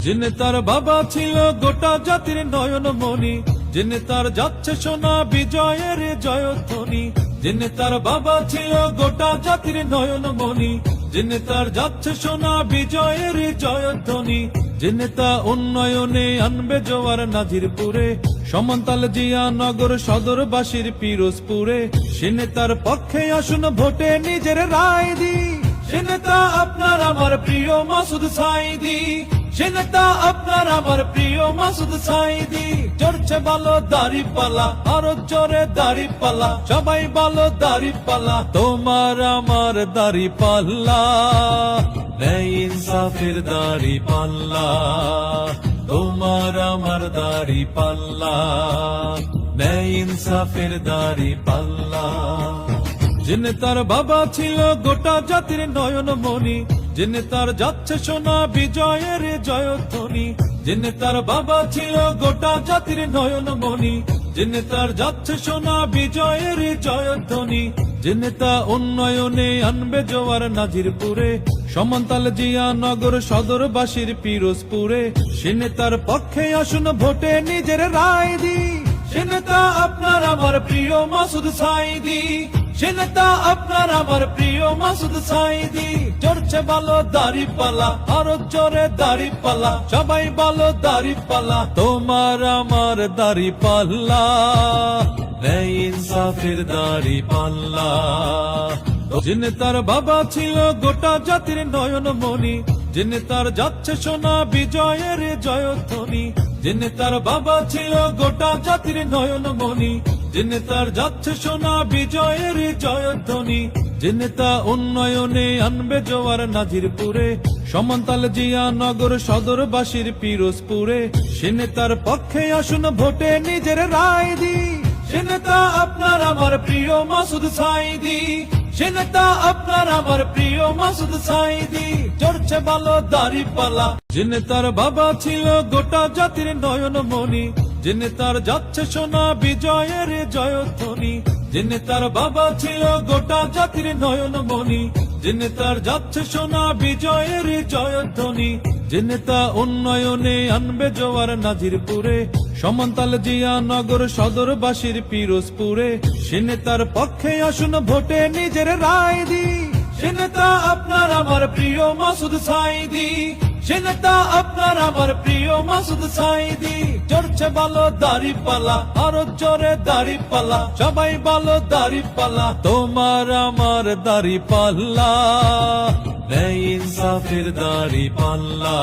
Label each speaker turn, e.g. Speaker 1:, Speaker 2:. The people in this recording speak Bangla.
Speaker 1: জেনে তার বাবা ছিল গোটা জাতির নয়ন মণি, জেনে তার যাচ্ছে সোনা বিজয়ের জয়ধ্বনি। জেনে তার বাবা ছিল গোটা জাতির নয়ন মণি, জেনে তার যাচ্ছে সোনা বিজয়ের জয়ধ্বনি। জেনে তা উন্নয়নে আনবে জোয়ার নাজিরপুরে, সমান্তাল জিয়া নগর সদরবাসীর পিরোজপুরে। সে নেতার পক্ষে আসুন ভোটে নিজের রায় দি, সে নেতা আপনার আমার প্রিয় মাসুদ সাঈদী। সে নেতা আপনার আমার প্রিয় মাসুদ সাঈদী। চড়ছে ভালো দাড়িপাল্লা, আরো জোরে দাড়িপাল্লা, সবাই ভালো দাড়িপাল্লা, তোমার আমার দাড়িপাল্লা, ন্যায় ইনসাফের দাড়িপাল্লা, তোমার আমার দাড়িপাল্লা, ন্যায় ইনসাফের দাড়িপাল্লা। জেনে তার বাবা ছিল গোটা জাতির নয়ন মণি, জেনে তার যাচ্ছে সোনা বিজয়ের জয়ধ্বনি। জেনে তার বাবা ছিল গোটা জাতির নয়ন মণি, জেনে তার যাচ্ছে সোনা বিজয়ের জয়ধ্বনি। জেনে তা উন্নয়নে আনবে জোয়ার নাজিরপুরে, সমান্তাল জিয়া নগর সদরবাসীর পিরোজপুরে। সে নেতার পক্ষে আসুন ভোটে নিজের রায় দি, সে নেতা আপনার আমার প্রিয় মাসুদ সাঈদী। সে নেতা আপনার আমার প্রিয় মাসুদ সাঈদী। চড়ছে ভালো দাড়িপাল্লা, আরো জোরে দাড়িপাল্লা, সবাই ভালো দাড়িপাল্লা, তোমার আমার দাড়িপাল্লা, ন্যায় ইনসাফের দাড়িপাল্লা। জেনে তার বাবা ছিল গোটা জাতির নয়ন মণি, জেনে তার যাচ্ছে সোনা বিজয়ের জয়ধ্বনি। জেনে তার বাবা ছিল গোটা জাতির নয়ন মণি, জেনে তার যাচ্ছে সোনা বিজয়ের জয়ধ্বনি। জেনে তা উন্নয়নে আনবে জোয়ার নাজিরপুরে, সমান্তাল জিয়া নগর সদরবাসীর পিরোজপুরে। সে নেতার পক্ষে আসুন ভোটে নিজের রায় দি, সে নেতা আপনার আমার প্রিয় মাসুদ সাঈদী। সে নেতা আপনার আমার প্রিয় মাসুদ সাঈদী। চড়ছে ভালো দাড়িপাল্লা, জেনে তার বাবা ছিল গোটা জাতির নয়ন মণি, জেনে তার যাচ্ছে সোনা বিজয়ের জয়ধ্বনি। জেনে তার বাবা ছিল গোটা জাতির নয়ন মণি, জেনে তার যাচ্ছে সোনা বিজয়ের জয়ধ্বনি। জেনে তা উন্নয়নে আনবে জোয়ার নাজিরপুরে, সমান্তাল জিয়া নগর সদরবাসীর পিরোজপুরে। সে নেতার পক্ষে আসুন ভোটে নিজের রায় দি, সে নেতা আপনার আমার প্রিয় মাসুদ সাঈদী। সে নেতা আপনার আমার প্রিয় মাসুদ সাঈদী। চড়ছে ভালো দাড়িপাল্লা, আরো জোরে দাড়িপাল্লা, সবাই ভালো দাড়িপাল্লা, তোমার আমার দাড়িপাল্লা, ন্যায় ইনসাফের দাড়িপাল্লা।